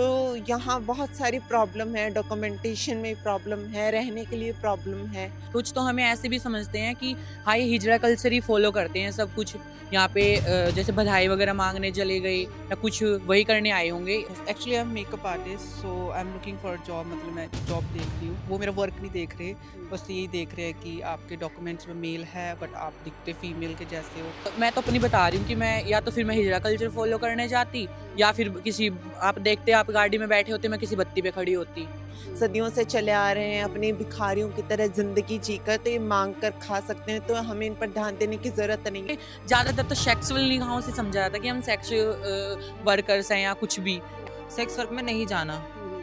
तो यहाँ बहुत सारी प्रॉब्लम है, डॉक्यूमेंटेशन में प्रॉब्लम है, रहने के लिए प्रॉब्लम है। कुछ तो हमें ऐसे भी समझते हैं कि हाँ, ये हिजरा कल्चर ही फॉलो करते हैं सब कुछ। यहाँ पे जैसे बधाई वगैरह माँगने चले गए या कुछ वही करने आए होंगे। Actually I am makeup artist, so I am looking for job. मतलब मैं जॉब देख रही हूँ, वो मेरा वर्क नहीं देख रहे, बस यही देख रहे हैं कि आपके डॉक्यूमेंट्स में मेल है बट आप दिखते फीमेल के जैसे हो। तो मैं तो अपनी बता रही हूँ कि मैं या तो फिर मैं हिजरा कल्चर फॉलो करने जाती या फिर किसी आप देखते आप गाड़ी में बैठे होते मैं किसी बत्ती पे खड़ी होती। सदियों से चले आ रहे हैं अपनी भिखारियों की तरह ज़िंदगी जीकर, तो ये माँग कर खा सकते हैं, तो हमें इन पर ध्यान देने की ज़रूरत नहीं है। ज़्यादातर तो सेक्सुअल निगाहों से समझा जाता है कि हम सेक्सुअल वर्कर्स हैं या कुछ भी। सेक्स वर्क में नहीं जाना,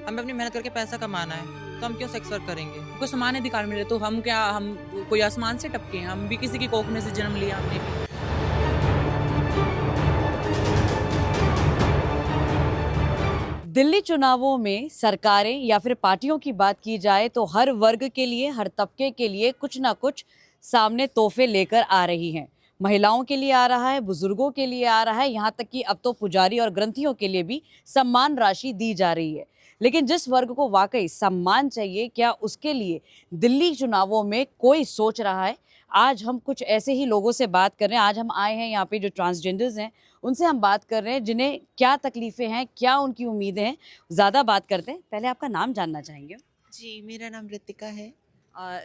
हमें अपनी मेहनत करके पैसा कमाना है, तो हम क्यों सेक्स वर्क करेंगे? हमको समान अधिकार मिले तो हम क्या हम कोई आसमान से टपके हैं? हम भी किसी की कोख में से जन्म लिया हमने भी। दिल्ली चुनावों में सरकारें या फिर पार्टियों की बात की जाए तो हर वर्ग के लिए, हर तबके के लिए कुछ ना कुछ सामने तोहफे लेकर आ रही हैं। महिलाओं के लिए आ रहा है, बुजुर्गों के लिए आ रहा है, यहाँ तक कि अब तो पुजारी और ग्रंथियों के लिए भी सम्मान राशि दी जा रही है। लेकिन जिस वर्ग को वाकई सम्मान चाहिए, क्या उसके लिए दिल्ली चुनावों में कोई सोच रहा है? आज हम कुछ ऐसे ही लोगों से बात कर रहे हैं। आज हम आए हैं यहाँ पे जो ट्रांसजेंडर्स हैं, उनसे हम बात कर रहे हैं जिन्हें क्या तकलीफ़ें हैं, क्या उनकी उम्मीदें हैं। ज़्यादा बात करते हैं, पहले आपका नाम जानना चाहेंगे। जी, मेरा नाम ऋतिका है।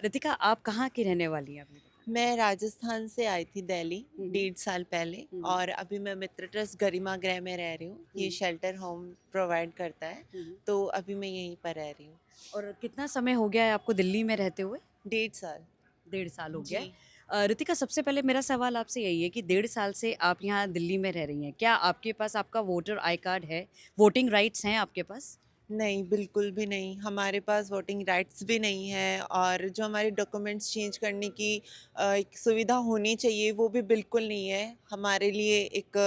रितिका, आप कहाँ की रहने वाली हैं? मैं राजस्थान से आई थी दिल्ली हुँ, 1.5 साल पहले, हुँ, और अभी मैं मित्र ट्रस्ट गरिमा गृह में रह रही हूँ। ये हुँ, शेल्टर होम प्रोवाइड करता है, हुँ। तो अभी मैं यहीं पर रह रही हूँ। और कितना समय हो गया है आपको दिल्ली में रहते हुए? 1.5 साल। 1.5 साल हो गया है। जी। रितिका, सबसे पहले मेरा सवाल आपसे यही है कि 1.5 साल से आप यहाँ दिल्ली में रह रही हैं। क्या आपके पास आपका वोटर आई कार्ड है? वोटिंग राइट्स हैं आपके पास? नहीं, बिल्कुल भी नहीं। हमारे पास वोटिंग राइट्स भी नहीं है, और जो हमारे डॉक्यूमेंट्स चेंज करने की एक सुविधा होनी चाहिए, वो भी बिल्कुल नहीं है। हमारे लिए एक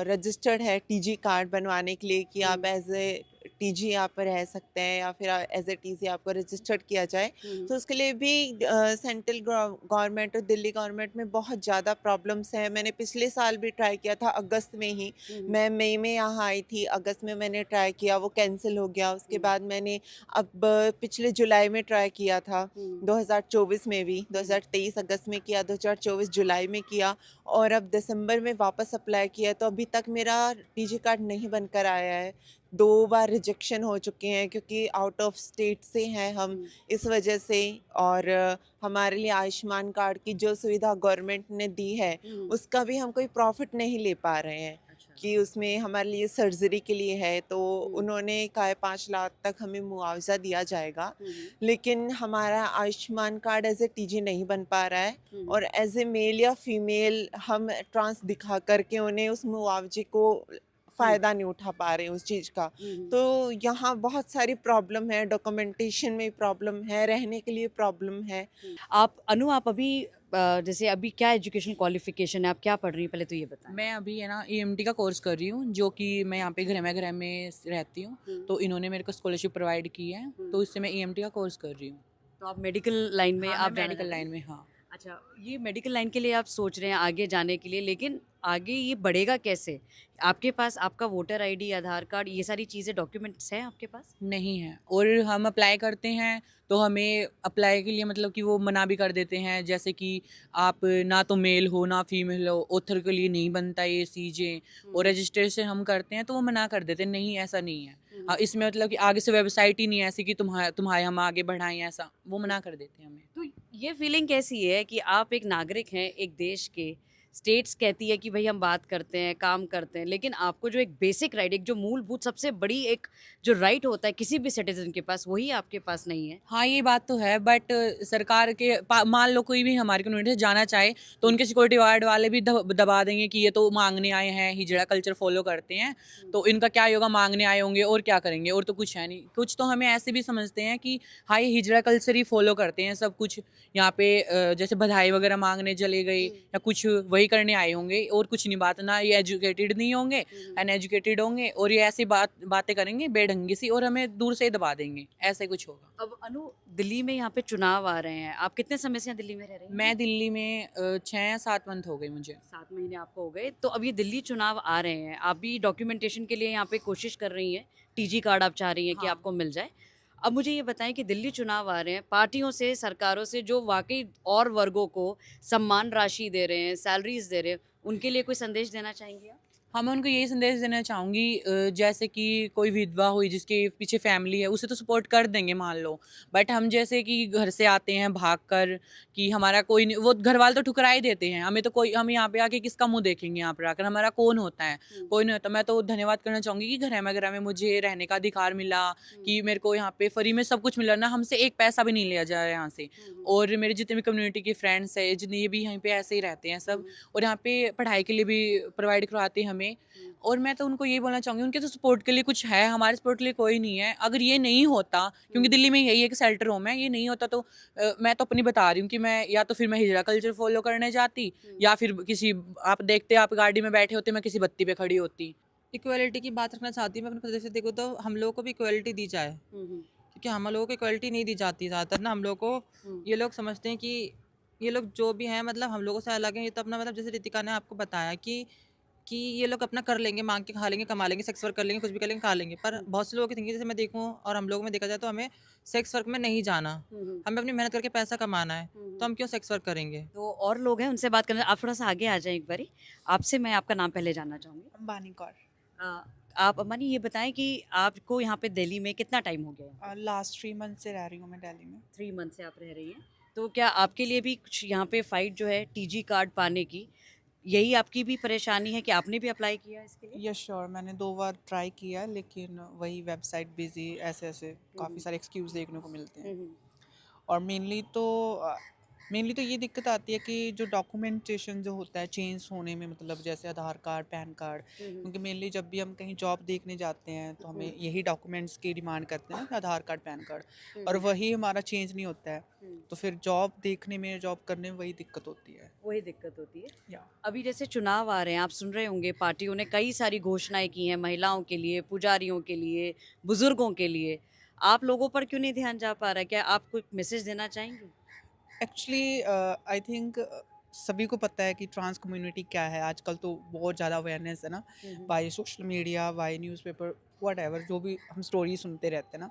रजिस्टर्ड है टीजी कार्ड बनवाने के लिए कि आप हुँ, एज़ ए टीजी यहाँ पर रह सकते हैं, या फिर एज़ ए टीसी आपको रजिस्टर्ड किया जाए। हुँ, तो उसके लिए भी सेंट्रल गवर्नमेंट और दिल्ली गवर्नमेंट में बहुत ज़्यादा प्रॉब्लम्स हैं। मैंने पिछले साल भी ट्राई किया था अगस्त में ही। हुँ, मैं मई में यहाँ आई थी, अगस्त में मैंने ट्राई किया, वो कैंसिल हो गया। उसके हुँ, बाद मैंने अब पिछले जुलाई में ट्राई किया था, हुँ, 2024 में भी, हुँ, 2023 अगस्त में किया, 2024 जुलाई में किया, और अब दिसंबर में वापस अप्लाई किया। तो अभी तक मेरा टीजी कार्ड नहीं बनकर आया है। 2 बार रिजेक्शन हो चुके हैं, क्योंकि आउट ऑफ स्टेट से हैं हम, हुँ, इस वजह से। और हमारे लिए आयुष्मान कार्ड की जो सुविधा गवर्नमेंट ने दी है, हुँ। उसका भी हम कोई प्रॉफ़िट नहीं ले पा रहे हैं, अच्छा। कि उसमें हमारे लिए सर्जरी के लिए है, तो हुँ, उन्होंने कहा है 5 लाख तक हमें मुआवज़ा दिया जाएगा। हुँ, हुँ, लेकिन हमारा Ayushman card as a TG नहीं बन पा रहा है, हुँ, और एज़ ए मेल या फीमेल हम ट्रांस दिखा कर के उन्हें उस मुआवजे को हुँ, फ़ायदा नहीं उठा पा रहे हैं उस चीज़ का। हुँ, हुँ। तो यहाँ बहुत सारी प्रॉब्लम है, डॉक्यूमेंटेशन में प्रॉब्लम है, रहने के लिए प्रॉब्लम है। आप अभी जैसे अभी क्या एजुकेशन क्वालिफ़िकेशन है? आप क्या पढ़ रही हैं? पहले तो ये बताएँ? मैं अभी है ना ईएमटी का कोर्स कर रही हूँ जो कि मैं यहाँ पे गृह में रहती हूँ। हुँ, तो इन्होंने मेरे को स्कॉलरशिप प्रोवाइड की है, हुँ। तो इससे मैं ईएमटी का कोर्स कर रही हूँ। तो आप मेडिकल लाइन में हाँ, मैं आप जाना मेडिकल चाहती हैं? लाइन में हाँ। अच्छा, ये मेडिकल लाइन के लिए आप सोच रहे हैं आगे जाने के लिए, लेकिन आगे ये बढ़ेगा कैसे? आपके पास आपका वोटर आईडी, आधार कार्ड, ये सारी चीज़ें, डॉक्यूमेंट्स हैं आपके पास? नहीं है, और हम अप्लाई करते हैं तो हमें अप्लाई के लिए मतलब कि वो मना भी कर देते हैं, जैसे कि आप ना तो मेल हो ना फीमेल हो, ऑथर के लिए नहीं बनता ये चीज़ें। और हुँ, रजिस्ट्रेशन हम करते हैं तो वो मना कर देते हैं, नहीं ऐसा नहीं है। हुँ, हाँ, इसमें मतलब कि आगे से वेबसाइट ही नहीं है ऐसी कि तुम्हारे हम आगे बढ़ाएँ, ऐसा वो हुँ। मना कर देते हैं हमें। तो ये फीलिंग कैसी है कि आप एक नागरिक हैं एक देश के, स्टेट्स कहती है कि भई हम बात करते हैं, काम करते हैं, लेकिन आपको जो एक बेसिक राइट, एक जो मूलभूत सबसे बड़ी एक जो राइट होता है किसी भी सिटीज़न के पास, वही आपके पास नहीं है? हाँ, ये बात तो है, बट सरकार के मान लो कोई भी हमारी कम्युनिटी से जाना चाहे तो हुँ, उनके सिक्योरिटी गार्ड वाले भी दबा देंगे कि ये तो मांगने आए हैं, हिजड़ा कल्चर फॉलो करते हैं, हुँ, तो इनका क्या ही होगा, मांगने आए होंगे और क्या करेंगे, और तो कुछ है नहीं। कुछ तो हमें ऐसे भी समझते हैं कि हाँ, ये हिजड़ा कल्चर ही फॉलो करते हैं सब कुछ। यहाँ पे जैसे बधाई वगैरह मांगने चले गए हुँ, या कुछ वही वही करने आए होंगे और कुछ नहीं बात, ना ये एजुकेटेड नहीं होंगे, अनएजुकेटेड होंगे और ये ऐसी बातें करेंगे बेढंगी सी और हमें दूर से ही दबा देंगे, ऐसे कुछ होगा। अब अनु, दिल्ली में यहाँ पे चुनाव आ रहे हैं, आप कितने समय से यहाँ दिल्ली में रह रही हैं? मैं दिल्ली में 6 या 7 मंथ हो गए मुझे। 7 महीने आपको हो गए। तो अब ये दिल्ली चुनाव आ रहे हैं, आप भी डॉक्यूमेंटेशन के लिए यहाँ पे कोशिश कर रही हैं, टीजी कार्ड आप चाह रही हैं कि हाँ। आपको मिल जाए। अब मुझे ये बताएं कि दिल्ली चुनाव आ रहे हैं, पार्टियों से, सरकारों से जो वाकई और वर्गों को सम्मान राशि दे रहे हैं, सैलरीज दे रहे हैं, उनके लिए कोई संदेश देना चाहेंगी आप? हाँ, मैं उनको यही संदेश देना चाहूँगी, जैसे कि कोई विधवा हुई जिसके पीछे फैमिली है, उसे तो सपोर्ट कर देंगे मान लो, बट हम जैसे कि घर से आते हैं भाग कर कि हमारा कोई नहीं, वो घर वाले तो ठुकरा ही देते हैं हमें, तो कोई, हम यहाँ पे आके किसका मुंह देखेंगे, यहाँ पर आकर हमारा कौन होता है, कोई नहीं होता। मैं तो धन्यवाद करना चाहूँगी कि घर में मुझे रहने का अधिकार मिला, कि मेरे को यहाँ पे फ्री में सब कुछ मिला, ना हमसे एक पैसा भी नहीं लिया जा रहा है यहाँ से। और मेरे जितने भी कम्युनिटी के फ्रेंड्स है, जितने भी यहीं पे ऐसे ही रहते हैं सब, और यहाँ पे पढ़ाई के लिए भी प्रोवाइड करवाते हैं हमें। और मैं तो उनको यही बोलना चाहूँगी, उनके तो सपोर्ट के लिए कुछ है, हमारे सपोर्ट के लिए कोई नहीं है। अगर ये नहीं होता, क्योंकि दिल्ली में यही एक शेल्टर होम है, ये नहीं होता तो मैं तो अपनी बता रही हूँ कि मैं या तो फिर मैं हिजरा कल्चर फॉलो करने जाती, या फिर किसी, आप देखते आप गाड़ी में बैठे होते, मैं किसी बत्ती पे खड़ी होती। इक्वालिटी की बात रखना चाहती हूँ मैं अपने प्रदेश से। देखो तो हम लोगों को भी इक्वालिटी दी जाए, क्योंकि हम लोगों को इक्वालिटी नहीं दी जाती ज़्यादातर ना। हम लोग को ये लोग समझते हैं कि ये लोग जो भी हैं मतलब हम लोगों से अलग हैं। ये तो अपना मतलब जैसे रितिका ने आपको बताया कि ये लोग अपना कर लेंगे, मांग के खा लेंगे, कमा लेंगे, सेक्स वर्क कर लेंगे, कुछ भी कर लेंगे, खा लेंगे। पर बहुत से लोगों की थिंकिंग जैसे मैं देखूँ और हम लोगों में देखा जाए तो हमें सेक्स वर्क में नहीं जाना, हमें अपनी मेहनत करके पैसा कमाना है, तो हम क्यों सेक्स वर्क करेंगे। तो और लोग हैं, उनसे बात करना। आप थोड़ा सा आगे आ जाएं एक बारी। आपसे मैं आपका नाम पहले जानना चाहूँगी। अंबानी कौर। आप अम्मानी ये बताएं कि आपको यहाँ पे दिल्ली में कितना टाइम हो गया है? लास्ट 3 मंथ से रह रही हूँ मैं दिल्ली में। 3 मंथ से आप रह रही हैं। तो क्या आपके लिए भी कुछ यहाँ पे फाइट जो है टीजी कार्ड पाने की, यही आपकी भी परेशानी है कि आपने भी अप्लाई किया है इसके लिए? यस श्योर, मैंने 2 बार ट्राई किया, लेकिन वही वेबसाइट बिजी, ऐसे काफ़ी सारे एक्सक्यूज़ देखने को मिलते हैं। और मेनली तो ये दिक्कत आती है कि जो डॉक्यूमेंटेशन जो होता है चेंज होने में, मतलब जैसे आधार कार्ड, पैन कार्ड, क्योंकि मेनली जब भी हम कहीं जॉब देखने जाते हैं तो हमें यही डॉक्यूमेंट्स की डिमांड करते हैं ना, आधार कार्ड, पैन कार्ड, और वही हमारा चेंज नहीं होता है, तो फिर जॉब देखने में, जॉब करने में वही दिक्कत होती है। वही दिक्कत होती है। या अभी जैसे चुनाव आ रहे हैं, आप सुन रहे होंगे पार्टियों ने कई सारी घोषणाएं की हैं, महिलाओं के लिए, पुजारियों के लिए, बुजुर्गों के लिए। आप लोगों पर क्यों नहीं ध्यान जा पा रहा है? क्या आप कोई मैसेज देना चाहेंगे? एक्चुअली आई थिंक सभी को पता है कि ट्रांस कम्युनिटी क्या है। आजकल तो बहुत ज़्यादा अवेयरनेस है ना, by social media, by newspaper, whatever, जो भी हम स्टोरी सुनते रहते हैं ना।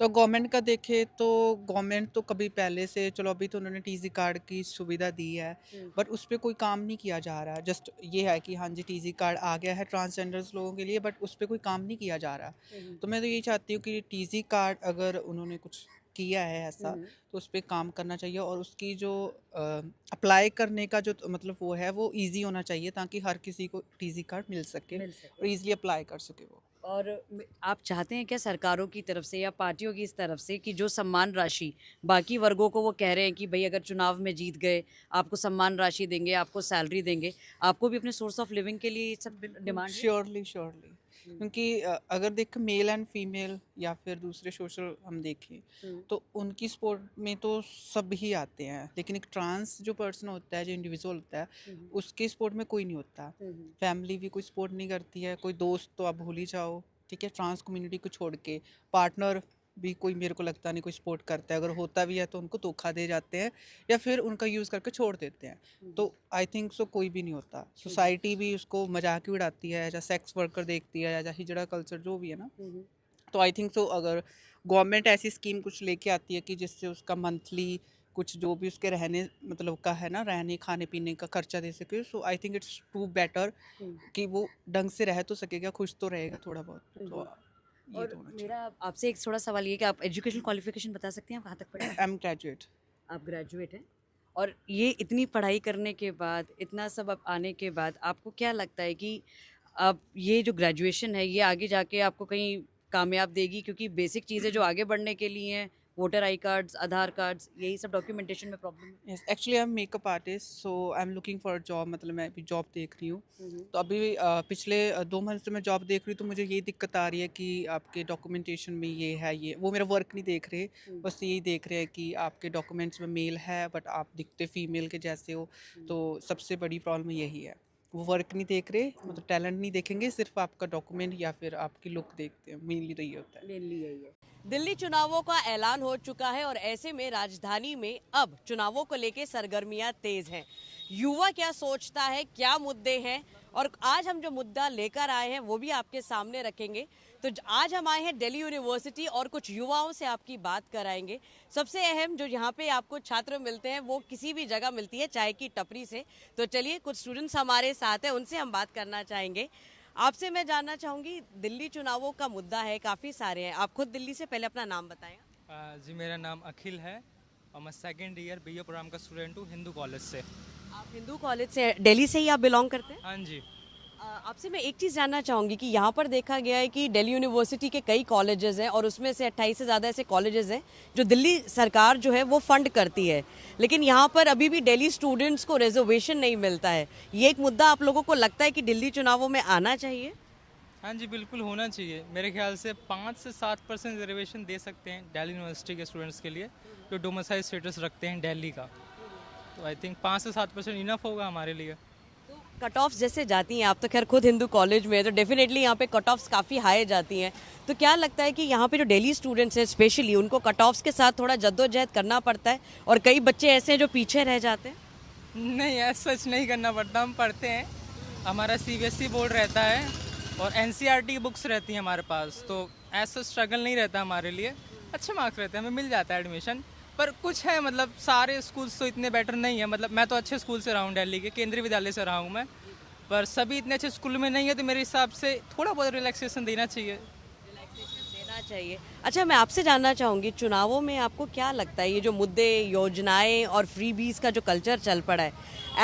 तो गवर्नमेंट का देखे तो गवर्नमेंट तो कभी पहले से, चलो अभी तो उन्होंने टीजी कार्ड की सुविधा दी है, बट उस पर कोई काम नहीं किया जा रहा है। जस्ट ये है कि हाँ जी टीजी कार्ड आ गया है ट्रांसजेंडर्स लोगों के लिए, बट उस पर कोई काम नहीं किया जा रहा। तो मैं तो यही चाहती हूँ कि टीजी कार्ड अगर उन्होंने कुछ किया है ऐसा, तो उस पर काम करना चाहिए, और उसकी जो अप्लाई करने का जो मतलब वो है वो इजी होना चाहिए, ताकि हर किसी को टीजी कार्ड मिल सके और इजीली अप्लाई कर सके वो। और आप चाहते हैं क्या सरकारों की तरफ से या पार्टियों की इस तरफ से कि जो सम्मान राशि बाकी वर्गों को, वो कह रहे हैं कि भाई अगर चुनाव में जीत गए आपको सम्मान राशि देंगे, आपको सैलरी देंगे, आपको भी अपने सोर्स ऑफ लिविंग के लिए ये सब डिमांड है? श्योरली, क्योंकि अगर देख मेल एंड फीमेल या फिर दूसरे सोशल हम देखें तो उनकी सपोर्ट में तो सब ही आते हैं, लेकिन एक ट्रांस जो पर्सन होता है, जो इंडिविजुअल होता है, उसके सपोर्ट में कोई नहीं होता। फैमिली भी कोई सपोर्ट नहीं करती है, कोई दोस्त तो आप भूल ही जाओ, ठीक है। ट्रांस कम्युनिटी को छोड़ के पार्टनर भी कोई, मेरे को लगता नहीं कोई सपोर्ट करता है। अगर होता भी है तो उनको धोखा दे जाते हैं या फिर उनका यूज़ करके छोड़ देते हैं। तो आई थिंक सो कोई भी नहीं होता। सोसाइटी भी उसको मजाक ही उड़ाती है, या सेक्स वर्कर देखती है, या हिजड़ा कल्चर जो भी है ना। तो आई थिंक सो अगर गवर्नमेंट ऐसी स्कीम कुछ लेके आती है कि जिससे उसका मंथली कुछ जो भी उसके रहने मतलब का है ना, रहने खाने पीने का खर्चा दे सके, so I think it's too better कि वो ढंग से रह तो सकेगा, खुश तो रहेगा थोड़ा बहुत। तो ये और तो होना चाहिए। मेरा आपसे एक थोड़ा सवाल ये कि आप एजुकेशन क्वालिफिकेशन बता सकते हैं, आप कहाँ तक पढ़े? I am graduate. आप ग्रेजुएट हैं, और ये इतनी पढ़ाई करने के बाद, इतना सब अब आने के बाद, आपको क्या लगता है कि अब ये जो ग्रेजुएशन है ये आगे जाके आपको कहीं कामयाब देगी? क्योंकि बेसिक चीज़ें जो आगे बढ़ने के लिए हैं voter I cards, Aadhaar cards, यही सब डॉक्यूमेंटेशन में प्रॉब्लम है? Yes, actually I am makeup artist, so I am looking for job, मतलब मैं अभी जॉब देख रही हूँ। तो अभी पिछले 2 मंथ से मैं जॉब देख रही हूँ, तो मुझे ये दिक्कत आ रही है कि आपके डॉक्यूमेंटेशन में ये है, ये वो मेरा वर्क नहीं देख रहे, बस यही देख रहे हैं कि आपके डॉक्यूमेंट्स में मेल है बट आप दिखते फीमेल के जैसे हो। तो सबसे बड़ी प्रॉब्लम यही है, वो वर्क नहीं देख रहे, मतलब टैलेंट नहीं देखेंगे, सिर्फ आपका डॉक्यूमेंट या फिर आपकी लुक देखते हैं, मेनली तो ये होता है। मेनली यही है। दिल्ली चुनावों का ऐलान हो चुका है और ऐसे में राजधानी में अब चुनावों को लेके सरगर्मियां तेज हैं। युवा क्या सोचता है, क्या मुद्दे हैं, और आज हम जो मुद्दा लेकर आए हैं वो भी आपके सामने रखेंगे। तो आज हम आए हैं दिल्ली यूनिवर्सिटी और कुछ युवाओं से आपकी बात कराएंगे। सबसे अहम जो यहाँ पे आपको छात्र मिलते हैं वो किसी भी जगह मिलती है, चाय की टपरी से। तो चलिए, कुछ स्टूडेंट्स हमारे साथ हैं, उनसे हम बात करना चाहेंगे। आपसे मैं जानना चाहूँगी, दिल्ली चुनावों का मुद्दा है, काफ़ी सारे हैं। आप खुद दिल्ली से, पहले अपना नाम बताएं। जी, मेरा नाम अखिल है और मैं सेकेंड ईयर बीए प्रोग्राम का स्टूडेंट हूँ हिंदू कॉलेज से। आप हिंदू कॉलेज से, दिल्ली से ही आप बिलोंग करते हैं? हाँ जी। आपसे मैं एक चीज़ जानना चाहूँगी कि यहाँ पर देखा गया है कि दिल्ली यूनिवर्सिटी के कई कॉलेजेस हैं और उसमें से 28 से ज़्यादा ऐसे कॉलेजेस हैं जो दिल्ली सरकार जो है वो फंड करती है, लेकिन यहाँ पर अभी भी दिल्ली स्टूडेंट्स को रिजर्वेशन नहीं मिलता है। ये एक मुद्दा आप लोगों को लगता है कि दिल्ली चुनावों में आना चाहिए? हाँ जी, बिल्कुल होना चाहिए। मेरे ख्याल से 5 से 7% रिजर्वेशन दे सकते हैं दिल्ली यूनिवर्सिटी के स्टूडेंट्स के लिए जो डोमिसाइल स्टेटस रखते हैं दिल्ली का। तो आई थिंक 5 से 7% इनफ होगा हमारे लिए। कट ऑफ्स जैसे जाती हैं, आप तो खैर खुद हिंदू कॉलेज में है, तो डेफिनेटली यहाँ पे कट ऑफ्स काफ़ी हाई जाती हैं। तो क्या लगता है कि यहाँ पे जो दिल्ली स्टूडेंट्स हैं स्पेशली, उनको कट ऑफ्स के साथ थोड़ा जद्दोजहद करना पड़ता है और कई बच्चे ऐसे हैं जो पीछे रह जाते हैं? नहीं, ऐसा सच नहीं करना पड़ता, हम पढ़ते हैं। हमारा सीबीएसई बोर्ड रहता है और एनसीईआरटी की बुक्स रहती हैं हमारे पास, तो ऐसा स्ट्रगल नहीं रहता हमारे लिए। अच्छे मार्क्स रहते हैं, हमें मिल जाता है एडमिशन। पर कुछ है, मतलब सारे स्कूल्स तो इतने बेटर नहीं है। मतलब मैं तो अच्छे स्कूल से रहा हूँ, दिल्ली के केंद्रीय विद्यालय से रहा हूँ मैं, पर सभी इतने अच्छे स्कूल में नहीं है। तो मेरे हिसाब से थोड़ा बहुत रिलैक्सेशन देना चाहिए। देना चाहिए। अच्छा, मैं आपसे जानना चाहूँगी, चुनावों में आपको क्या लगता है ये जो मुद्दे, योजनाएं और फ्रीबीज का जो कल्चर चल पड़ा है,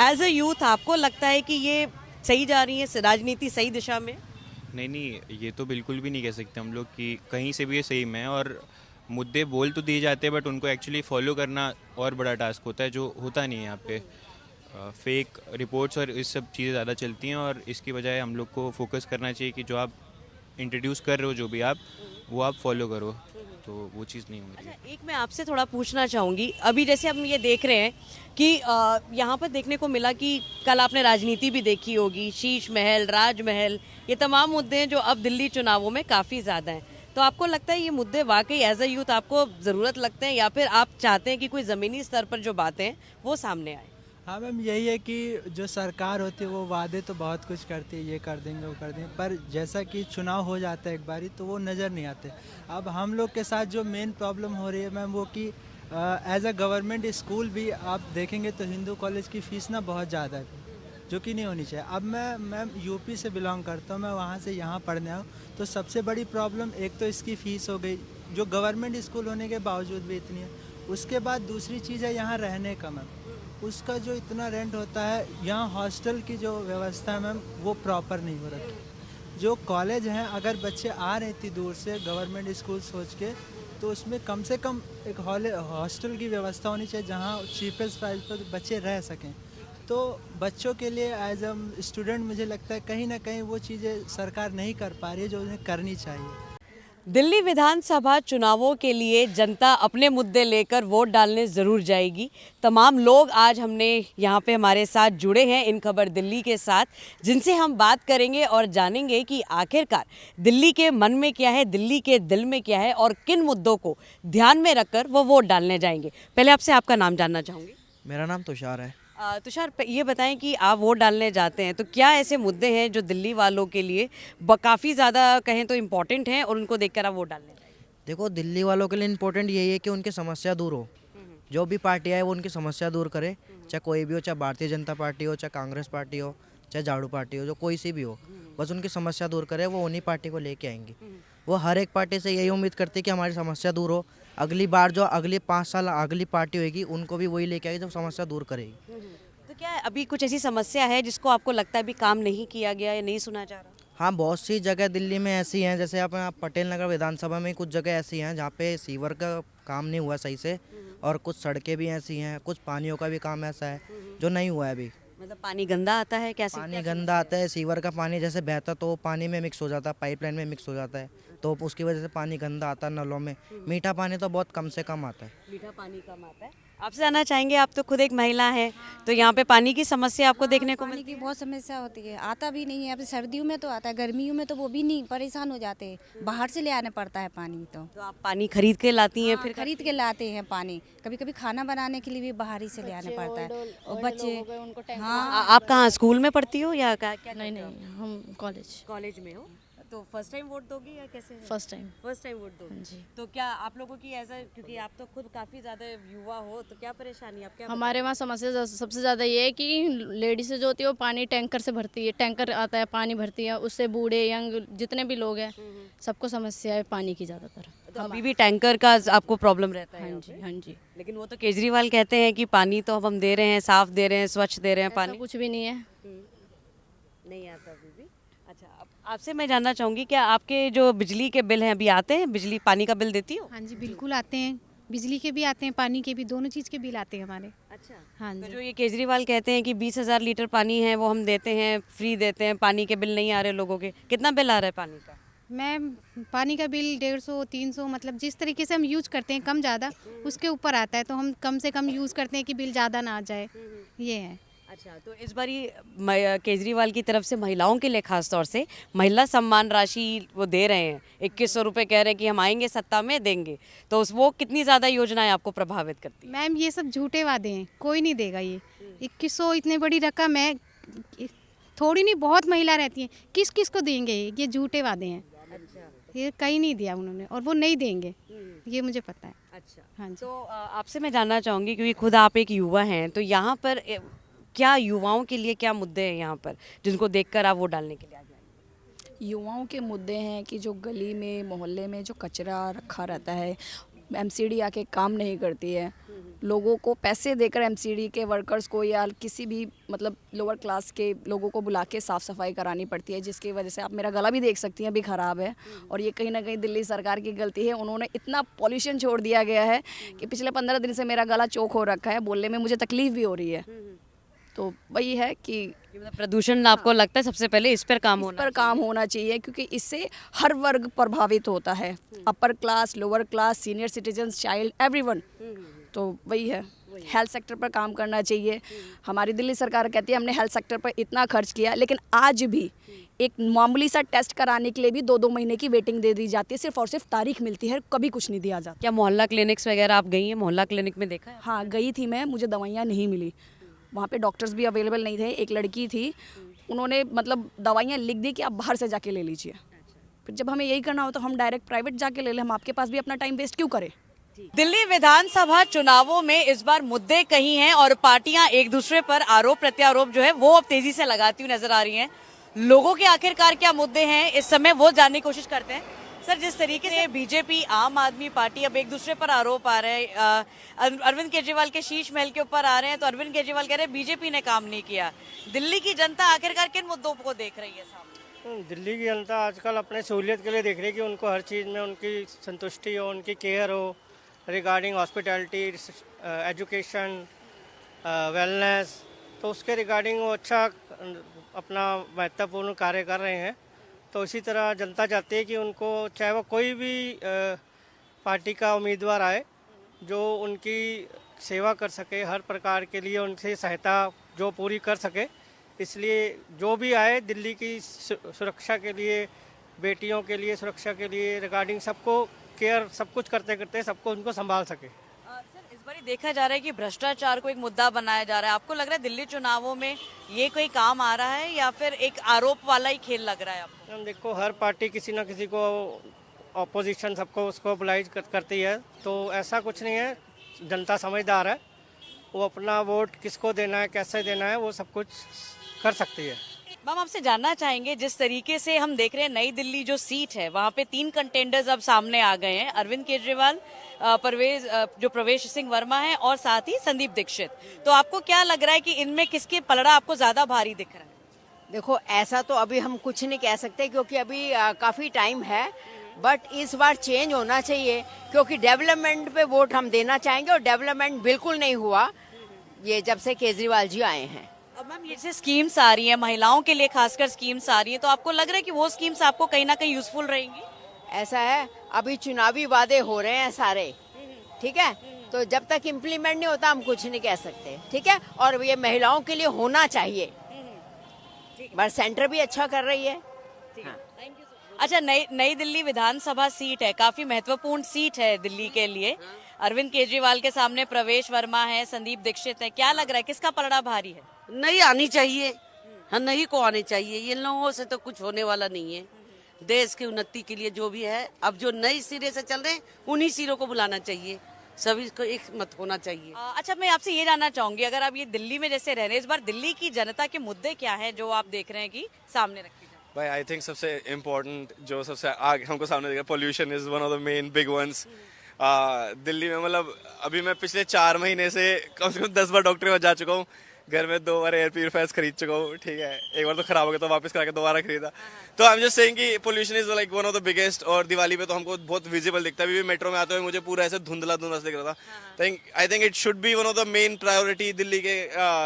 एज अ यूथ आपको लगता है कि ये सही जा रही है, राजनीति सही दिशा में? नहीं, ये तो बिल्कुल भी नहीं कह सकते हम लोग कि कहीं से भी ये सही में है। और मुद्दे बोल तो दिए जाते हैं बट उनको एक्चुअली फॉलो करना और बड़ा टास्क होता है, जो होता नहीं है यहाँ पे। फेक रिपोर्ट्स और इस सब चीज़ें ज़्यादा चलती हैं और इसकी बजाय हम लोग को फोकस करना चाहिए कि जो आप इंट्रोड्यूस कर रहे हो, जो भी आप, वो आप फॉलो करो, तो वो चीज़ नहीं हो रही है। अच्छा, एक मैं आपसे थोड़ा पूछना चाहूँगी, अभी जैसे हम ये देख रहे हैं कि यहाँ पर देखने को मिला कि कल आपने राजनीति भी देखी होगी, शीश महल, राजमहल, ये तमाम मुद्दे हैं जो अब दिल्ली चुनावों में काफ़ी ज़्यादा हैं। तो आपको लगता है ये मुद्दे वाकई एज अ यूथ आपको ज़रूरत लगते हैं, या फिर आप चाहते हैं कि कोई ज़मीनी स्तर पर जो बातें हैं वो सामने आए? हाँ मैम, यही है कि जो सरकार होती है वो वादे तो बहुत कुछ करती है, ये कर देंगे वो कर देंगे, पर जैसा कि चुनाव हो जाता है एक बारी तो वो नज़र नहीं आते। अब हम लोग के साथ जो मेन प्रॉब्लम हो रही है मैम, वो कि एज अ गवर्नमेंट स्कूल भी आप देखेंगे तो हिंदू कॉलेज की फ़ीस ना बहुत ज़्यादा है, जो कि नहीं होनी चाहिए। अब मैं मैम यूपी से बिलोंग करता हूँ, मैं वहाँ से यहाँ पढ़ने आऊँ, तो सबसे बड़ी प्रॉब्लम एक तो इसकी फ़ीस हो गई, जो गवर्नमेंट स्कूल होने के बावजूद भी इतनी है। उसके बाद दूसरी चीज़ है यहाँ रहने का मैम, उसका जो इतना रेंट होता है, यहाँ हॉस्टल की जो व्यवस्था है मैम वो प्रॉपर नहीं हो रखी। जो कॉलेज हैं, अगर बच्चे आ रहे इतनी दूर से गवर्नमेंट स्कूल सोच के, तो उसमें कम से कम एक हॉस्टल की व्यवस्था होनी चाहिए जहाँ चीपेस्ट प्राइस पर बच्चे रह सकें। तो बच्चों के लिए एज अ स्टूडेंट मुझे लगता है कहीं ना कहीं वो चीज़ें सरकार नहीं कर पा रही है जो उन्हें करनी चाहिए। दिल्ली विधानसभा चुनावों के लिए जनता अपने मुद्दे लेकर वोट डालने ज़रूर जाएगी। तमाम लोग आज हमने यहाँ पे हमारे साथ जुड़े हैं इन खबर दिल्ली के साथ, जिनसे हम बात करेंगे और जानेंगे कि आखिरकार दिल्ली के मन में क्या है, दिल्ली के दिल में क्या है और किन मुद्दों को ध्यान में रखकर वो वोट डालने जाएंगे। पहले आपसे आपका नाम जानना चाहूँगी। मेरा नाम तुषार है। तुषार, ये बताएं कि आप वोट डालने जाते हैं तो क्या ऐसे मुद्दे हैं जो दिल्ली वालों के लिए काफ़ी ज़्यादा कहें तो इम्पोर्टेंट हैं और उनको देखकर आप वोट डालने जाएं? देखो, दिल्ली वालों के लिए इम्पोर्टेंट यही है कि उनकी समस्या दूर हो। जो भी पार्टी आए वो उनकी समस्या दूर करे, चाहे कोई भी हो, चाहे भारतीय जनता पार्टी हो, चाहे कांग्रेस पार्टी हो, चाहे झाड़ू पार्टी हो, जो कोई सी भी हो, बस उनकी समस्या दूर करे, वो उन्हीं पार्टी को लेके आएंगी। वो हर एक पार्टी से यही उम्मीद करती है कि हमारी समस्या दूर हो। अगली बार जो अगली 5 साल अगली पार्टी होगी उनको भी वही लेके आएगी जो समस्या दूर करेगी। तो क्या अभी कुछ ऐसी समस्या है जिसको आपको लगता है अभी काम नहीं किया गया या नहीं सुना जा रहा? हाँ, बहुत सी जगह दिल्ली में ऐसी हैं, जैसे आप पटेल नगर विधानसभा में कुछ जगह ऐसी हैं जहाँ पे सीवर का काम नहीं हुआ सही से, और कुछ सड़कें भी ऐसी हैं, कुछ पानियों का भी काम ऐसा है जो नहीं हुआ है अभी। मतलब पानी गंदा आता है कैसे? पानी गंदा आता है, सीवर का पानी जैसे बहता तो पानी में मिक्स हो जाता है, पाइपलाइन में मिक्स हो जाता है, तो उसकी वजह से पानी गंदा आता है नलों में। मीठा पानी तो बहुत कम से कम आता है। मीठा पानी कम आता है। आपसे जानना चाहेंगे, आप तो खुद एक महिला हैं, तो यहाँ पे पानी की समस्या आपको देखने को पानी मिलती की है? बहुत समस्या होती है, आता भी नहीं है। अब सर्दियों में तो आता है, गर्मियों में तो वो भी नहीं, परेशान हो जाते हैं, बाहर से ले आना पड़ता है पानी। तो आप पानी खरीद के लाती हैं? हाँ, फिर खरीद के लाते हैं पानी। कभी कभी खाना बनाने के लिए भी बाहर ही से ले आना पड़ता है। और बच्चे, हाँ, आप कहाँ स्कूल में पढ़ती हो या क्या? नहीं नहीं, हम कॉलेज कॉलेज में हो, तो फर्स्ट टाइम वोट दोगी या कैसे? First time. First time vote दोगी जी। तो क्या आप लोगों की ऐसा, क्योंकि आप तो खुद काफी ज्यादा युवा हो, तो क्या परेशानी आप क्या हमारे वहाँ समस्या सबसे ज़्यादा ये है कि लेडीज़ जो होती है वो पानी टैंकर से भरती है, टैंकर आता है पानी भरती है, उससे बूढ़े यंग जितने भी लोग हैं सबको समस्या है पानी की ज़्यादातर। तो अभी भी टैंकर का आपको प्रॉब्लम रहता है? हाँ जी, हाँ जी। लेकिन वो तो केजरीवाल कहते हैं कि पानी तो हम दे रहे हैं, साफ दे रहे हैं, स्वच्छ दे रहे हैं ऐसा पानी। कुछ भी नहीं है। नहीं आता अभी भी। अच्छा, आपसे मैं जानना चाहूँगी, क्या आपके जो बिजली के बिल हैं अभी आते हैं? बिजली पानी का बिल देती हो? हाँ जी, बिल्कुल आते हैं। बिजली के भी आते हैं, पानी के भी, दोनों चीज़ के बिल आते हैं हमारे। अच्छा। हाँ तो जी। जो ये केजरीवाल कहते हैं कि 20,000 लीटर पानी है वो हम देते हैं, फ्री देते हैं, पानी के बिल नहीं आ रहे लोगों के, कितना बिल आ रहा है पानी का? मैम, पानी का बिल 150, 300, मतलब जिस तरीके से हम यूज करते हैं कम ज़्यादा उसके ऊपर आता है। तो हम कम से कम यूज़ करते हैं कि बिल ज़्यादा ना आ जाए, ये है। अच्छा, तो इस बारी केजरीवाल की तरफ से महिलाओं के लिए खास तौर से महिला सम्मान राशि वो दे रहे हैं, 2100 रुपये कह रहे हैं कि हम आएंगे सत्ता में देंगे, तो वो कितनी ज़्यादा योजनाएं आपको प्रभावित करती है? मैम, ये सब झूठे वादे हैं, कोई नहीं देगा ये 2100। इतनी बड़ी रकम है, थोड़ी नहीं, बहुत महिला रहती हैं, किस किस को देंगे ये झूठे वादे हैं। ये कहीं नहीं दिया उन्होंने और वो नहीं देंगे, ये मुझे पता है। अच्छा, हाँ जी। तो आपसे मैं जानना चाहूँगी, क्योंकि खुद आप एक युवा हैं, तो यहाँ पर क्या युवाओं के लिए क्या मुद्दे हैं यहाँ पर जिनको देखकर आप वोट डालने के लिए आ जाएंगे? युवाओं के मुद्दे हैं कि जो गली में मोहल्ले में जो कचरा रखा रहता है, एमसीडी आके काम नहीं करती है, लोगों को पैसे देकर एमसीडी के वर्कर्स को या किसी भी मतलब लोअर क्लास के लोगों को बुला के साफ़ सफाई करानी पड़ती है, जिसकी वजह से आप मेरा गला भी देख सकती हैं अभी ख़राब है। और ये कहीं ना कहीं दिल्ली सरकार की गलती है, उन्होंने इतना पॉल्यूशन छोड़ दिया गया है कि पिछले 15 दिन से मेरा गला चोक हो रखा है, बोलने में मुझे तकलीफ़ भी हो रही है। तो वही है कि मतलब प्रदूषण आपको लगता है सबसे पहले इस पर काम होना चाहिए, क्योंकि इससे हर वर्ग प्रभावित होता है, upper class, lower class, senior citizens, child, everyone. तो वही है, हेल्थ सेक्टर पर काम करना चाहिए। हमारी दिल्ली सरकार कहती है हमने हेल्थ सेक्टर पर इतना खर्च किया, लेकिन आज भी एक मामूली सा टेस्ट कराने के लिए भी 2-2 महीने की वेटिंग दे दी जाती है, सिर्फ और सिर्फ तारीख मिलती है, कभी कुछ नहीं दिया जाता। क्या मोहल्ला क्लिनिक्स वगैरह आप गई हैं? मोहल्ला क्लिनिक में देखा है? हाँ, गई थी मैं, मुझे दवाइयाँ नहीं मिली, वहाँ पे डॉक्टर्स भी अवेलेबल नहीं थे। एक लड़की थी, उन्होंने मतलब दवाइयाँ लिख दी कि आप बाहर से जाके ले लीजिए। फिर जब हमें यही करना हो तो हम डायरेक्ट प्राइवेट जाके ले लें, हम आपके पास भी अपना टाइम वेस्ट क्यों करें? दिल्ली विधानसभा चुनावों में इस बार मुद्दे कहीं हैं और पार्टियां एक दूसरे पर आरोप प्रत्यारोप जो है वो अब तेजी से लगाती हुई नजर आ रही हैं। लोगों के आखिरकार क्या मुद्दे हैं इस समय वो जानने की कोशिश करते हैं। सर, जिस तरीके से बीजेपी, आम आदमी पार्टी अब एक दूसरे पर आरोप आ रहे हैं, अरविंद केजरीवाल के शीश महल के ऊपर आ रहे हैं, तो अरविंद केजरीवाल कह रहे हैं बीजेपी ने काम नहीं किया। दिल्ली की जनता आखिरकार किन मुद्दों को देख रही है सामने? दिल्ली की जनता आजकल अपने सहूलियत के लिए देख रही है कि उनको हर चीज़ में उनकी संतुष्टि हो, उनकी केयर हो, रिगार्डिंग हॉस्पिटैलिटी, एजुकेशन, वेलनेस, तो उसके रिगार्डिंग वो अच्छा अपना महत्वपूर्ण कार्य कर रहे हैं। तो इसी तरह जनता चाहती है कि उनको, चाहे वो कोई भी पार्टी का उम्मीदवार आए, जो उनकी सेवा कर सके, हर प्रकार के लिए उनसे सहायता जो पूरी कर सके। इसलिए जो भी आए दिल्ली की सुरक्षा के लिए, बेटियों के लिए सुरक्षा के लिए, रिगार्डिंग सबको केयर, सब कुछ करते करते सबको उनको संभाल सके। सर, इस बार देखा जा रहा है कि भ्रष्टाचार को एक मुद्दा बनाया जा रहा है। आपको लग रहा है दिल्ली चुनावों में ये कोई काम आ रहा है या फिर एक आरोप वाला ही खेल लग रहा है आपको? हम देखो, हर पार्टी किसी ना किसी को, ऑपोजिशन सबको उसको ओबलाइज करती है, तो ऐसा कुछ नहीं है। जनता समझदार है, वो अपना वोट किसको देना है, कैसे देना है, वो सब कुछ कर सकती है। मैम, आपसे जानना चाहेंगे, जिस तरीके से हम देख रहे हैं नई दिल्ली जो सीट है वहाँ पे 3 कंटेंडर्स अब सामने आ गए हैं, अरविंद केजरीवाल, जो प्रवेश सिंह वर्मा है और साथ ही संदीप दीक्षित। तो आपको क्या लग रहा है कि इनमें किसके पलड़ा आपको ज्यादा भारी दिख रहा है? देखो, ऐसा तो अभी हम कुछ नहीं कह सकते, क्योंकि अभी काफ़ी टाइम है। बट इस बार चेंज होना चाहिए, क्योंकि डेवलपमेंट पे वोट हम देना चाहेंगे और डेवलपमेंट बिल्कुल नहीं हुआ ये जब से केजरीवाल जी आए हैं। अब मैम ये जैसे स्कीम्स आ रही हैं, महिलाओं के लिए खासकर स्कीम्स आ रही हैं, तो आपको लग रहा है कि वो स्कीम्स आपको कहीं ना कहीं यूजफुल रहेंगी? ऐसा है, अभी चुनावी वादे हो रहे हैं सारे, ठीक है, तो जब तक इम्प्लीमेंट नहीं होता हम कुछ नहीं कह सकते, ठीक है। और ये महिलाओं के लिए होना चाहिए, बट सेंटर भी अच्छा कर रही है। अच्छा, नई दिल्ली विधानसभा सीट है, काफी महत्वपूर्ण सीट है दिल्ली के लिए। अरविंद केजरीवाल के सामने प्रवेश वर्मा है, संदीप दीक्षित है, क्या लग रहा है किसका पलड़ा भारी है? नहीं आनी चाहिए, हाँ नहीं को आनी चाहिए, इन लोगों से तो कुछ होने वाला नहीं है। देश की उन्नति के लिए जो भी है, अब जो नई सिरे से चल रहे हैं उन्हीं सिरों को बुलाना चाहिए, सभी को एक मत होना चाहिए। अच्छा, मैं आपसे ये जानना चाहूंगी, अगर आप ये दिल्ली में जैसे रह रहे हैं, इस बार दिल्ली की जनता के मुद्दे क्या है जो आप देख रहे हैं कि सामने रखे जाए? भाई आई थिंक सबसे इम्पोर्टेंट जो सबसे आगे हमको सामने दिखा, pollution is one of the main big ones. Delhi में मतलब अभी मैं पिछले 4 महीने से कम से कम 10 बार डॉक्टर के पास जा चुका हूँ, घर में 2 बार एयर प्यूरिफायर्स खरीद चुका हूँ, ठीक है, एक बार तो खराब हो गया तो वापस करा के दोबारा खरीदा। तो आई एम जस्ट सेइंग कि pollution is like one of the biggest, और दिवाली पे तो हमको बहुत विजिबल दिखता है। अभी भी मेट्रो में आते हुए मुझे पूरा ऐसे धुंधला धुंधला दिख रहा था। I think it should be one of the main priority Delhi के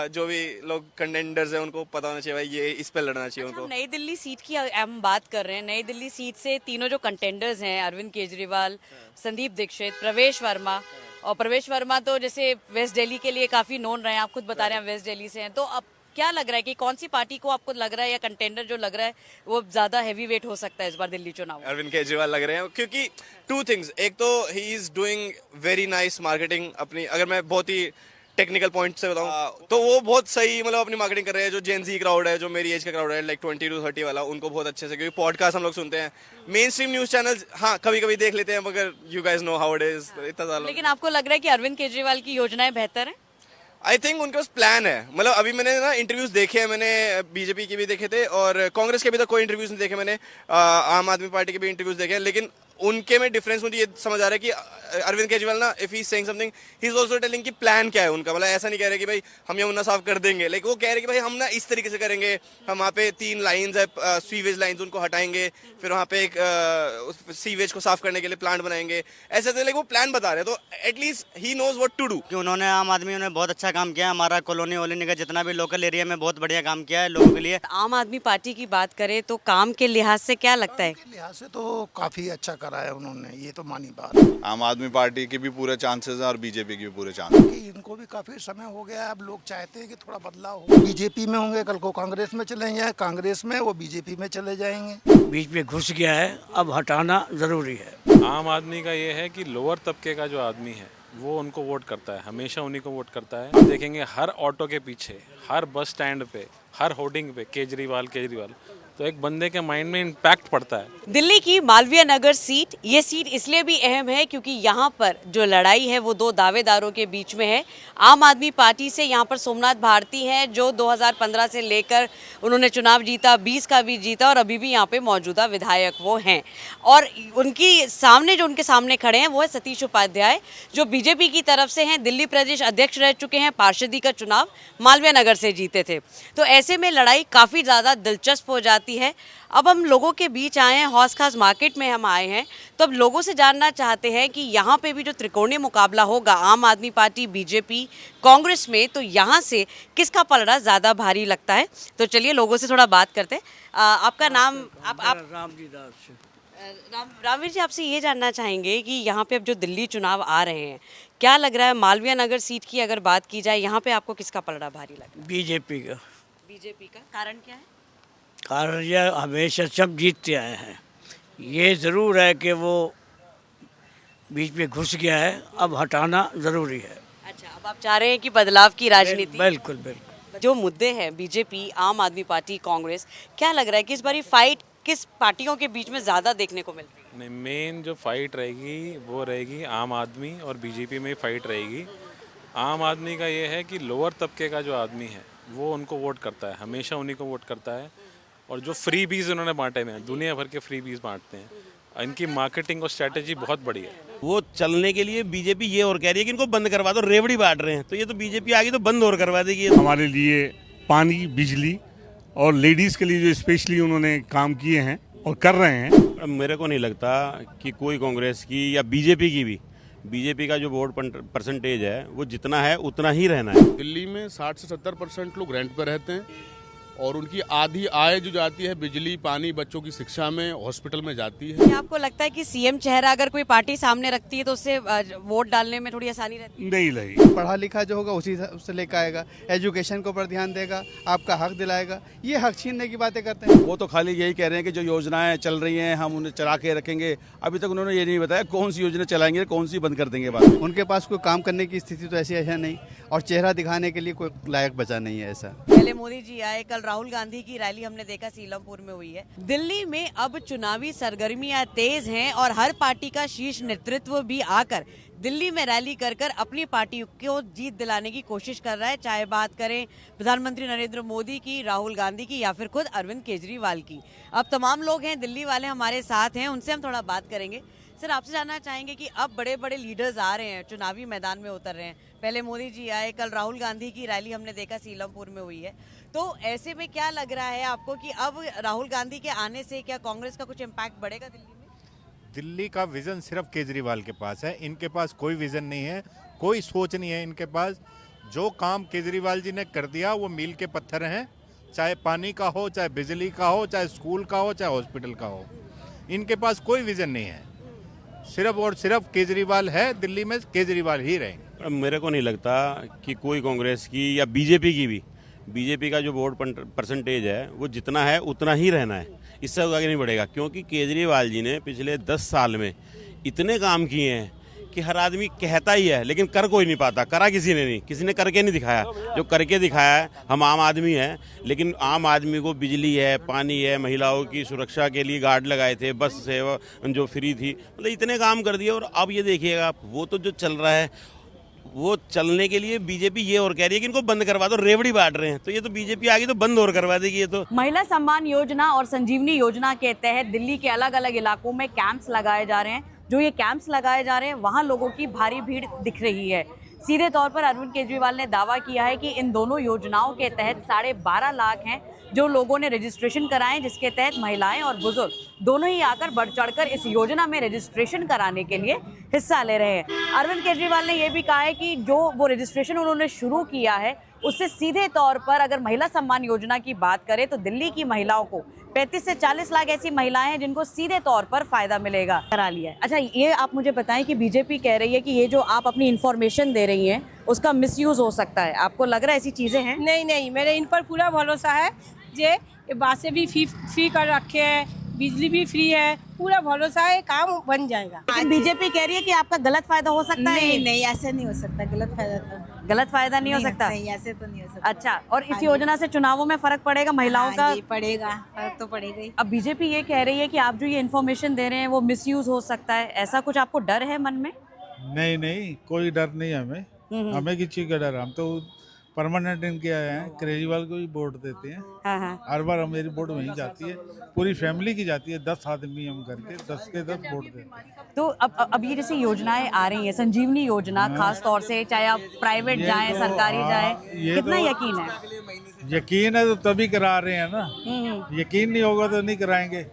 जो भी लोग कंटेंडर्स हैं उनको पता होना चाहिए, भाई ये इस पे लड़ना चाहिए उनको। नई दिल्ली सीट की हम बात कर रहे हैं, नई दिल्ली सीट से तीनों जो कंटेंडर्स हैं, अरविंद केजरीवाल, संदीप दीक्षित, प्रवेश वर्मा, और प्रवेश वर्मा तो जैसे वेस्ट दिल्ली के लिए काफी नोन रहे हैं, आप खुद बता रहे हैं वेस्ट दिल्ली से हैं, तो अब क्या लग रहा है कि कौन सी पार्टी को आपको लग रहा है, या कंटेंडर जो लग रहा है वो ज्यादा हैवी वेट हो सकता है इस बार दिल्ली चुनाव? अरविंद केजरीवाल लग रहे हैं, क्योंकि 2 थिंग्स, एक तो he is doing very nice marketing अपनी, अगर मैं बहुत ही टेक्निकल पॉइंट से बताऊं तो वो बहुत सही मतलब अपनी मार्केटिंग कर रहे हैं। जो जेनजी क्राउड है, जो मेरी एज का क्राउड है, लाइक 20 to 30 वाला, उनको बहुत अच्छे से, क्योंकि पॉडकास्ट हम लोग सुनते हैं, मेन स्ट्रीम न्यूज चैनल्स हाँ कभी कभी देख लेते हैं, मगर you guys know how it is, इतना ज्यादा। लेकिन आपको लग रहा है कि अरविंद केजरीवाल की योजनाएं बेहतर है? आई थिंक उनके पास प्लान है, मतलब अभी मैंने ना इंटरव्यूज देखे हैं, मैंने बीजेपी के भी देखे थे और कांग्रेस के भी तो कोई इंटरव्यूज नहीं देखे मैंने, आम आदमी पार्टी के भी इंटरव्यूज देखे हैं, लेकिन उनके में डिफरेंस मुझे ये समझ आ रहा है कि अरविंद केजरीवाल ना, if he is saying something, he is also telling कि प्लान क्या है उनका, मतलब ऐसा नहीं कह रहे कि भाई हम यमुना साफ कर देंगे, लाइक वो कह रहे कि भाई हम ना इस तरीके से करेंगे, हम वहाँ पे 3 लाइंस है, सीवेज लाइंस, उनको हटाएंगे, फिर वहाँ पे एक सीवेज को साफ करने के लिए प्लांट बनाएंगे, ऐसे ऐसे लाइक वो प्लान बता रहे हैं, तो at least he knows what to do. कि उन्होंने आम आदमी ने बहुत अच्छा काम किया, हमारा कॉलोनी वोलोनी का जितना भी लोकल एरिया में बहुत बढ़िया काम किया है लोगों के लिए। आम आदमी पार्टी की बात करें तो काम के लिहाज से क्या लगता है? लिहाज से तो काफी अच्छा करा है उन्होंने, ये तो मानी बात। आम आदमी पार्टी के भी पूरे चांसेस हैं और बीजेपी के भी पूरे चांसेस हैं। इनको भी काफी समय हो गया है, अब लोग चाहते हैं कि थोड़ा बदलाव हो। बीजेपी में होंगे, कल को कांग्रेस में चले जाए, कांग्रेस में वो बीजेपी में चले जाएंगे। बीच में घुस गया है, अब हटाना जरूरी है। आम आदमी का ये है कि लोअर तबके का जो आदमी है वो उनको वोट करता है, हमेशा उन्हीं को वोट करता है। आप देखेंगे हर ऑटो के पीछे, हर बस स्टैंड पे, हर होर्डिंग पे केजरीवाल केजरीवाल, तो एक बंदे के माइंड में इम्पैक्ट पड़ता है। दिल्ली की मालवीय नगर सीट, ये सीट इसलिए भी अहम है क्योंकि यहाँ पर जो लड़ाई है वो 2 दावेदारों के बीच में है। आम आदमी पार्टी से यहाँ पर सोमनाथ भारती हैं, जो 2015 से लेकर उन्होंने चुनाव जीता, 20 का भी जीता और अभी भी यहाँ पे मौजूदा विधायक वो हैं। और उनकी सामने जो उनके सामने खड़े हैं वो है सतीश उपाध्याय, जो बीजेपी की तरफ से हैं, दिल्ली प्रदेश अध्यक्ष रह चुके हैं, पार्षदी का चुनाव मालवीय नगर से जीते थे। तो ऐसे में लड़ाई काफ़ी ज़्यादा दिलचस्प हो जाती है। अब हम लोगों के बीच आए हैं, हौस खास मार्केट में हम आए हैं, तो अब लोगों से जानना चाहते हैं कि यहाँ पे भी जो त्रिकोणीय मुकाबला होगा आम आदमी पार्टी, बीजेपी, कांग्रेस में, तो यहाँ से किसका पलड़ा ज़्यादा भारी लगता है। तो चलिए लोगों से थोड़ा बात करते हैं। आपका नाम? आप रामजी दास। रामवीर जी, आपसे ये जानना चाहेंगे कि यहाँ पे अब जो दिल्ली चुनाव आ रहे हैं, क्या लग रहा है मालवीय नगर सीट की अगर बात की जाए, यहाँ पे आपको किसका पलड़ा भारी लगता है? बीजेपी का। बीजेपी का कारण क्या है? कारण यह हमेशा सब जीतते आए हैं, ये ज़रूर है कि वो बीच में घुस गया है, अब हटाना ज़रूरी है। अच्छा, अब आप चाह रहे हैं कि बदलाव की राजनीति? बिल्कुल बिल्कुल। जो मुद्दे हैं बीजेपी, आम आदमी पार्टी, कांग्रेस, क्या लग रहा है कि इस बार फाइट किस पार्टियों के बीच में ज़्यादा देखने को मिल रही है? नहीं, मेन जो फाइट रहेगी वो रहेगी आम आदमी और बीजेपी में फाइट रहेगी। आम आदमी का ये है कि लोअर तबके का जो आदमी है वो उनको वोट करता है, हमेशा उन्हीं को वोट करता है। और जो फ्री बीज उन्होंने बांटे हुए हैं, दुनिया भर के फ्री बीज बांटते हैं, इनकी मार्केटिंग और स्ट्रैटेजी बहुत बढ़िया है। वो चलने के लिए बीजेपी ये और कह रही है कि इनको बंद करवा दो, रेवड़ी बांट रहे हैं, तो ये तो बीजेपी आ गई तो बंद और करवा देगी। हमारे लिए पानी, बिजली और लेडीज़ के लिए जो स्पेशली उन्होंने काम किए हैं और कर रहे हैं। मेरे को नहीं लगता कि कोई कांग्रेस की या बीजेपी की भी, बीजेपी का जो वोट परसेंटेज है वो जितना है उतना ही रहना है। दिल्ली में 60 से 70% लोग रेंट पर रहते हैं और उनकी आधी आय जो जाती है बिजली पानी बच्चों की शिक्षा में हॉस्पिटल में जाती है। क्या आपको लगता है कि सीएम चेहरा अगर कोई पार्टी सामने रखती है तो उससे वोट डालने में थोड़ी आसानी रहती है? नहीं, पढ़ा लिखा जो होगा उसी से लेकर आएगा, एजुकेशन के ऊपर ध्यान देगा, आपका हक दिलाएगा। ये हक छीनने की बातें करते हैं। वो तो खाली यही कह रहे हैं कि जो योजनाएं चल रही हैं हम उन्हें चला के रखेंगे। अभी तक उन्होंने ये नहीं बताया कौन सी योजना चलाएंगे, कौन सी बंद कर देंगे। बात उनके पास कोई काम करने की स्थिति तो ऐसी है नहीं और चेहरा दिखाने के लिए कोई लायक बचा नहीं है ऐसा। पहले मोदी जी आए, कल राहुल गांधी की रैली हमने देखा सीलमपुर में हुई है। दिल्ली में अब चुनावी सरगर्मियां तेज हैं और हर पार्टी का शीर्ष नेतृत्व भी आकर दिल्ली में रैली कर अपनी पार्टी को जीत दिलाने की कोशिश कर रहा है। चाहे बात करें प्रधानमंत्री नरेंद्र मोदी की, राहुल गांधी की या फिर खुद अरविंद केजरीवाल की। अब तमाम लोग हैं, दिल्ली वाले हमारे साथ हैं, उनसे हम थोड़ा बात करेंगे। सर, आपसे जानना चाहेंगे कि अब बड़े बड़े लीडर्स आ रहे हैं, चुनावी मैदान में उतर रहे हैं। पहले मोदी जी आए, कल राहुल गांधी की रैली हमने देखा सीलमपुर में हुई है। तो ऐसे में क्या लग रहा है आपको कि अब राहुल गांधी के आने से क्या कांग्रेस का कुछ इम्पैक्ट बढ़ेगा दिल्ली में? दिल्ली का विजन सिर्फ केजरीवाल के पास है, इनके पास कोई विजन नहीं है, कोई सोच नहीं है इनके पास। जो काम केजरीवाल जी ने कर दिया वो मील के पत्थर हैं, चाहे पानी का हो, चाहे बिजली का हो, चाहे स्कूल का हो, चाहे हॉस्पिटल का हो। इनके पास कोई विजन नहीं है, सिर्फ और सिर्फ केजरीवाल है, दिल्ली में केजरीवाल ही रहेंगे। मेरे को नहीं लगता कि कोई कांग्रेस की या बीजेपी की भी, बीजेपी का जो वोट परसेंटेज है वो जितना है उतना ही रहना है, इससे आगे नहीं बढ़ेगा। क्योंकि केजरीवाल जी ने पिछले 10 साल में इतने काम किए हैं कि हर आदमी कहता ही है लेकिन कर कोई नहीं पाता। करा किसी ने नहीं, किसी ने करके नहीं दिखाया। जो करके दिखाया है, हम आम आदमी हैं, लेकिन आम आदमी को बिजली है, पानी है, महिलाओं की सुरक्षा के लिए गार्ड लगाए थे, बस सेवा जो फ्री थी, मतलब इतने काम कर दिए। और अब ये देखिएगा आप, वो तो जो चल रहा है वो चलने के लिए बीजेपी ये और कह रही है कि इनको बंद करवा दो, रेवड़ी बांट रहे हैं। तो ये तो बीजेपी आ गई तो बंद और करवा देगी ये तो। महिला सम्मान योजना और संजीवनी योजना के तहत दिल्ली के अलग अलग इलाकों में कैंप्स लगाए जा रहे हैं। जो ये कैंप्स लगाए जा रहे हैं वहाँ लोगों की भारी भीड़ दिख रही है। सीधे तौर पर अरविंद केजरीवाल ने दावा किया है कि इन दोनों योजनाओं के तहत 12.5 लाख हैं जो लोगों ने रजिस्ट्रेशन कराएं, जिसके तहत महिलाएं और बुजुर्ग दोनों ही आकर बढ़ चढ़कर इस योजना में रजिस्ट्रेशन कराने के लिए हिस्सा ले रहे हैं। अरविंद केजरीवाल ने यह भी कहा है कि जो वो रजिस्ट्रेशन उन्होंने शुरू किया है उससे सीधे तौर पर अगर महिला सम्मान योजना की बात करें तो दिल्ली की महिलाओं को 35 से 40 लाख ऐसी महिलाएं हैं जिनको सीधे तौर पर फायदा मिलेगा। करा लिया है। अच्छा, ये आप मुझे बताएं कि बीजेपी कह रही है कि ये जो आप अपनी इंफॉर्मेशन दे रही हैं उसका मिसयूज हो सकता है। आपको लग रहा है ऐसी चीजें हैं? नहीं, मेरे इन पर पूरा भरोसा है। ये बासें भी फ्री कर रखे हैं, बिजली भी फ्री है, पूरा भरोसा है, काम बन जाएगा। लेकिन बीजेपी कह रही है कि आपका गलत फायदा हो सकता है। नहीं, ऐसे नहीं हो सकता। गलत फायदा नहीं हो सकता। नहीं, ऐसे तो नहीं हो सकता। अच्छा, और इस योजना से चुनावों में फर्क पड़ेगा महिलाओं का? पड़ेगा, फर्क तो पड़ेगा ही। अब बीजेपी ये कह रही है कि आप जो ये इन्फॉर्मेशन दे रहे हैं वो मिसयूज हो सकता है। ऐसा कुछ आपको डर है मन में? नहीं, कोई डर नहीं है हमें। हमें किस चीज़ का डर है? हम तो परमानेंट इनके आए हैं, केजरीवाल को भी वोट देते हैं। हर बार मेरी वोट वहीं जाती है, पूरी फैमिली की जाती है। 10 आदमी हम करके 10 के 10 वोट देते हैं। तो अब ये जैसे योजनाएं आ रही हैं, संजीवनी योजना खास तौर से, चाहे आप प्राइवेट जाएं, सरकारी जाएं, कितना यकीन है? यकीन है तो तभी करा रहे हैं ना। यकीन नहीं होगा तो नहीं कराएंगे।